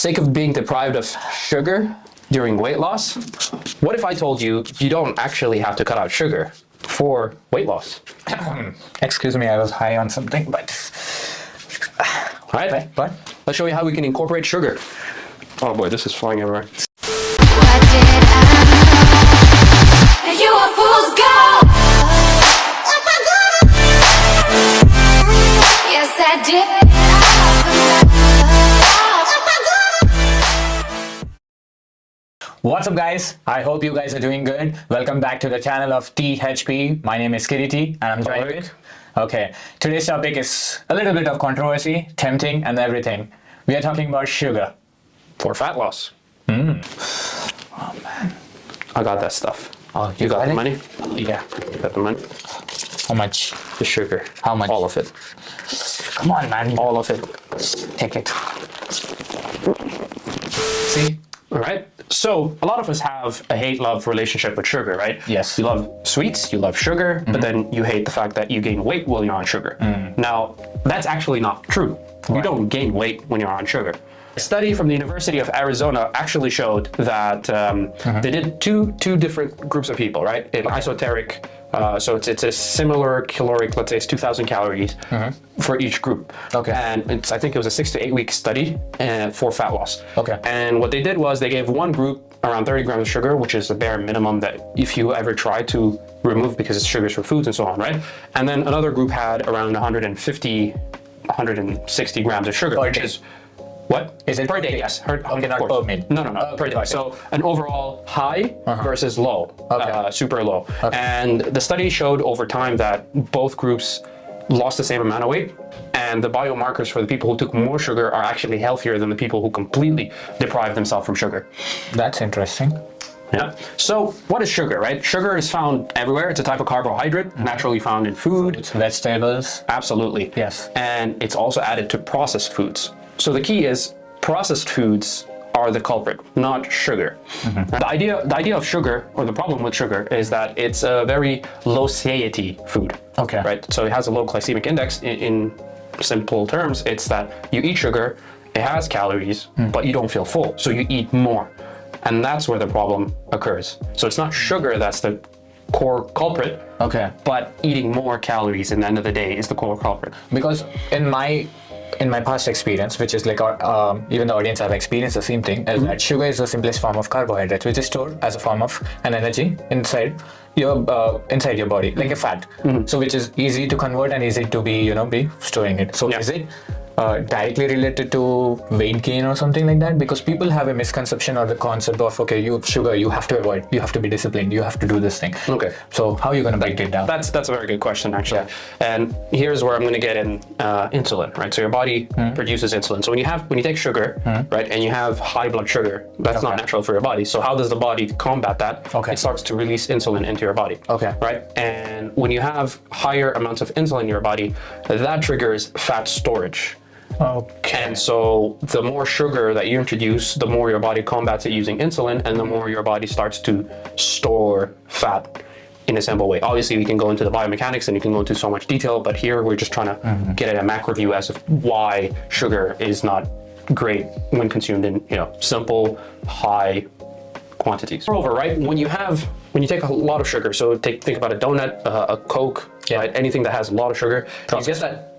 sake of being deprived of sugar during weight loss, what if I told you you don't actually have to cut out sugar for weight loss? Excuse me, I was high on something, but... All right, But? let's show you how we can incorporate sugar. Oh boy, this is flying everywhere. What did I know? You a fool's gold. Yes, I did. What's up, guys? I hope you guys are doing good. Welcome back to the channel of THP. My name is Kireeti and I'm joined with... Okay, today's topic is a little bit of controversy, tempting and everything. We are talking about sugar. For fat loss. Oh man. I got that stuff. Oh, You got the money? Yeah. You got the money? How much? The sugar. How much? All of it. Come on, man. All of it. Take it. See? All right. So a lot of us have a hate-love relationship with sugar, right? Yes. You love sweets, you love sugar, but then you hate the fact that you gain weight while you're on sugar. Now, that's actually not true. You don't gain weight when you're on sugar. A study from the University of Arizona actually showed that they did two different groups of people, right? In esoteric, so it's a similar caloric, let's say it's 2,000 calories for each group. Okay. And I think it was a 6 to 8 week study for fat loss. Okay. And what they did was they gave one group around 30 grams of sugar, which is the bare minimum that if you ever try to remove because it's sugars for foods and so on, right? And then another group had around 160 grams of sugar, which is what? Is it per day? Yes. Okay, not per minute. No, per day. Okay. So an overall high versus low, super low. Okay. And the study showed over time that both groups lost the same amount of weight, and the biomarkers for the people who took more sugar are actually healthier than the people who completely deprived themselves from sugar. That's interesting. Yeah. So what is sugar, right? Sugar is found everywhere. It's a type of carbohydrate naturally found in food. It's vegetables. Absolutely. Yes. And it's also added to processed foods. So the key is processed foods are the culprit, not sugar. The idea of sugar, or the problem with sugar, is that it's a very low satiety food. Okay. Right. So it has a low glycemic index. In simple terms, it's that you eat sugar, it has calories, but you don't feel full, so you eat more. And that's where the problem occurs. So it's not sugar that's the core culprit, Okay. but eating more calories at the end of the day is the core culprit. Because in my past experience, which is like even the audience have experienced the same thing, is that sugar is the simplest form of carbohydrate, which is stored as a form of an energy inside your body, like a fat. So which is easy to convert and easy to be storing it. So is it directly related to weight gain or something like that? Because people have a misconception or the concept of, okay, sugar you have to avoid, you have to be disciplined, you have to do this thing. Okay. So how are you going to break it down? That's a very good question, actually. Yeah. And here's where I'm going to get in insulin, right? So your body produces insulin. So when you take sugar, right, and you have high blood sugar, that's not natural for your body. So how does the body combat that? Okay. It starts to release insulin into your body. Okay. Right? And when you have higher amounts of insulin in your body, that triggers fat storage. Okay. And so the more sugar that you introduce, the more your body combats it using insulin, and the more your body starts to store fat in a simple way. Obviously, we can go into the biomechanics and you can go into so much detail, but here we're just trying to get a macro view as of why sugar is not great when consumed in simple, high quantities. Moreover, right, when you take a lot of sugar, so think about a donut, a Coke, right, anything that has a lot of sugar, you get that.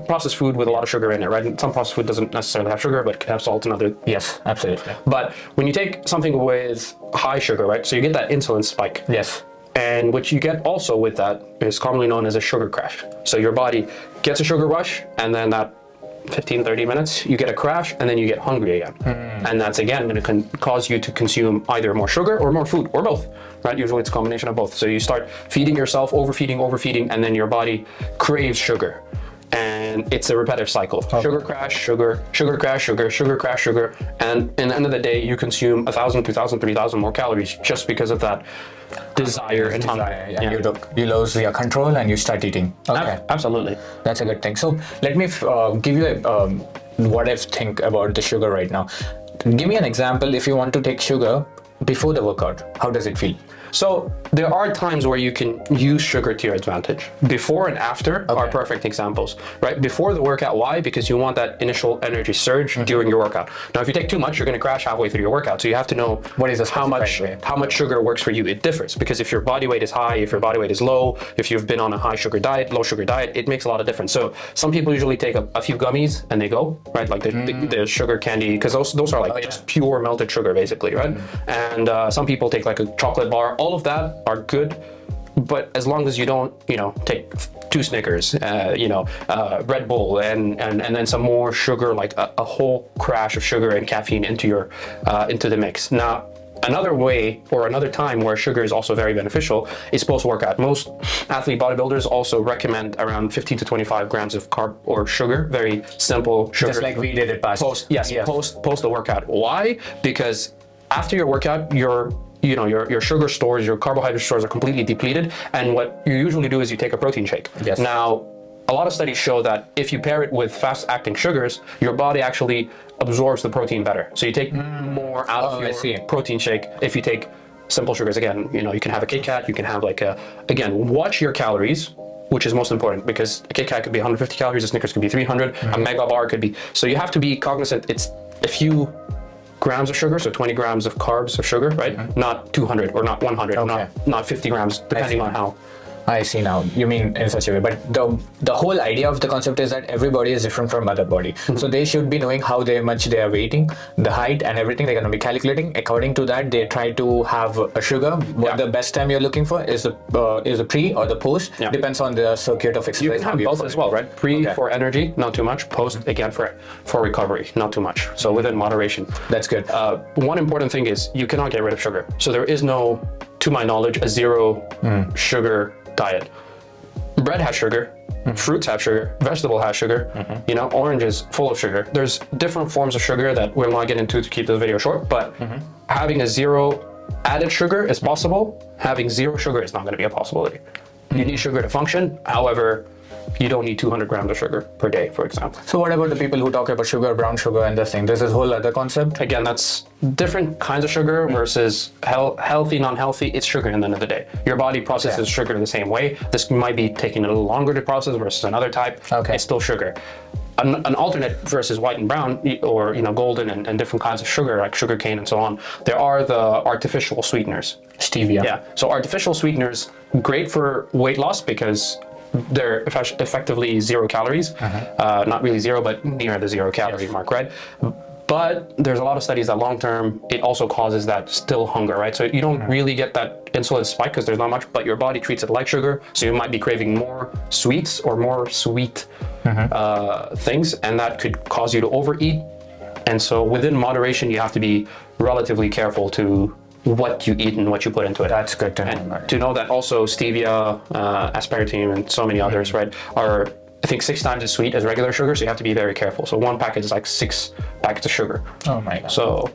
Processed food with a lot of sugar in it, right? Some processed food doesn't necessarily have sugar, but it can have salt and other. Yes, absolutely. But when you take something with high sugar, right? So you get that insulin spike. Yes. And what you get also with that is commonly known as a sugar crash. So your body gets a sugar rush, and then that 15-30 minutes, you get a crash, and then you get hungry again. And that's again going to cause you to consume either more sugar or more food, or both, right? Usually it's a combination of both. So you start feeding yourself, overfeeding, and then your body craves sugar. And it's a repetitive cycle. Sugar crash, sugar crash, sugar crash, sugar. And in the end of the day, you consume 1,000, 2,000, 3,000 more calories just because of that desire and hunger. And you lose your control and you start eating. Okay. Absolutely. That's a good thing. So let me give you what I think about the sugar right now. Give me an example. If you want to take sugar before the workout, how does it feel? So there are times where you can use sugar to your advantage. Before and after are perfect examples, right? Before the workout, why? Because you want that initial energy surge during your workout. Now, if you take too much, you're going to crash halfway through your workout. So you have to know What is the how much sugar works for you. It differs because if your body weight is high, if your body weight is low, if you've been on a high sugar diet, low sugar diet, it makes a lot of difference. So some people usually take a few gummies and they go, right? Like the sugar candy, because those are like just pure melted sugar basically, right? And some people take like a chocolate bar. All of that are good, but as long as you don't, take 2 Snickers, Red Bull, and then some more sugar, like a whole crash of sugar and caffeine into the mix. Now, another way or another time where sugar is also very beneficial is post-workout. Most athlete bodybuilders also recommend around 15 to 25 grams of carb or sugar, very simple sugar. Just like we did it past. Post the workout. Why? Because after your workout, your sugar stores, your carbohydrate stores are completely depleted, and what you usually do is you take a protein shake. Yes. Now, a lot of studies show that if you pair it with fast-acting sugars, your body actually absorbs the protein better. So you take more out of your protein shake if you take simple sugars. Again, you can have a Kit Kat, you can have again, watch your calories, which is most important, because a Kit Kat could be 150 calories, a Snickers could be 300, a Mega Bar could be. So you have to be cognizant. It's a few grams of sugar, so 20 grams of carbs of sugar, right? Not 200 or not 100, not 50 grams, depending on how. I see now. You mean in such a way, but the whole idea of the concept is that everybody is different from other body, so they should be knowing how much they are weighting, the height, and everything. They're going to be calculating according to that. They try to have a sugar. What the best time you're looking for is the pre or the post. Depends on the circuit of exercise. You can have both as well, right? Pre for energy, not too much. Post again for recovery, not too much. So within moderation. That's good. One important thing is you cannot get rid of sugar. So there is no, to my knowledge, a zero sugar diet. Bread has sugar, fruits have sugar, vegetable has sugar, orange is full of sugar. There's different forms of sugar that we'll not get into to keep the video short, but having a zero added sugar is possible. Having zero sugar is not going to be a possibility. You need sugar to function. However, you don't need 200 grams of sugar per day, for example. So what about the people who talk about sugar, brown sugar, and this thing? This is a whole other concept. Again, that's different kinds of sugar versus healthy, non-healthy. It's sugar in the end of the day. Your body processes sugar the same way. This might be taking a little longer to process versus another type. It's still sugar. An alternate versus white and brown, or golden and different kinds of sugar, like sugar cane and so on. There are the artificial sweeteners. Stevia. Yeah. So artificial sweeteners, great for weight loss because they're effectively 0 calories. Not really 0, but near the 0 calorie mark, right? But there's a lot of studies that long term, it also causes that still hunger, right? So you don't really get that insulin spike because there's not much, but your body treats it like sugar. So you might be craving more sweets or more sweet things, and that could cause you to overeat. And so within moderation, you have to be relatively careful to what you eat and what you put into it. That's good to know. And to know that also stevia, aspartame, and so many others, right, are I think 6 times as sweet as regular sugar. So you have to be very careful. So one packet is like 6 packets of sugar. Oh my God. So,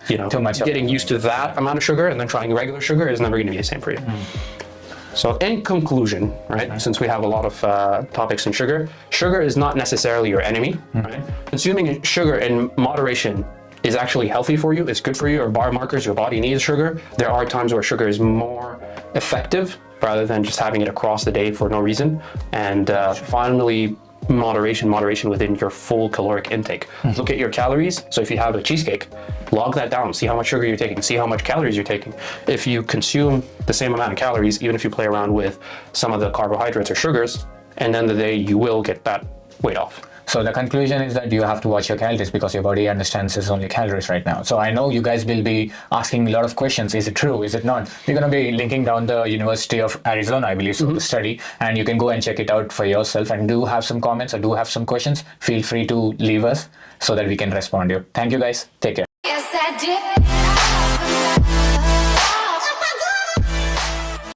too much. Getting used to that amount of sugar and then trying regular sugar is never going to be the same for you. So in conclusion, right, since we have a lot of topics in sugar, sugar is not necessarily your enemy, right? Consuming sugar in moderation is actually healthy for you, it's good for you, or biomarkers, your body needs sugar. There are times where sugar is more effective rather than just having it across the day for no reason. And finally, moderation within your full caloric intake. Look at your calories. So if you have a cheesecake, log that down, see how much sugar you're taking, see how much calories you're taking. If you consume the same amount of calories, even if you play around with some of the carbohydrates or sugars, and then the day you will get that weight off. So the conclusion is that you have to watch your calories because your body understands it's only calories right now. So I know you guys will be asking a lot of questions. Is it true? Is it not? We're going to be linking down the University of Arizona, I believe, so the study, and you can go and check it out for yourself. And do have some comments or do have some questions, feel free to leave us so that we can respond to you. Thank you guys. Take care. Yes, I did.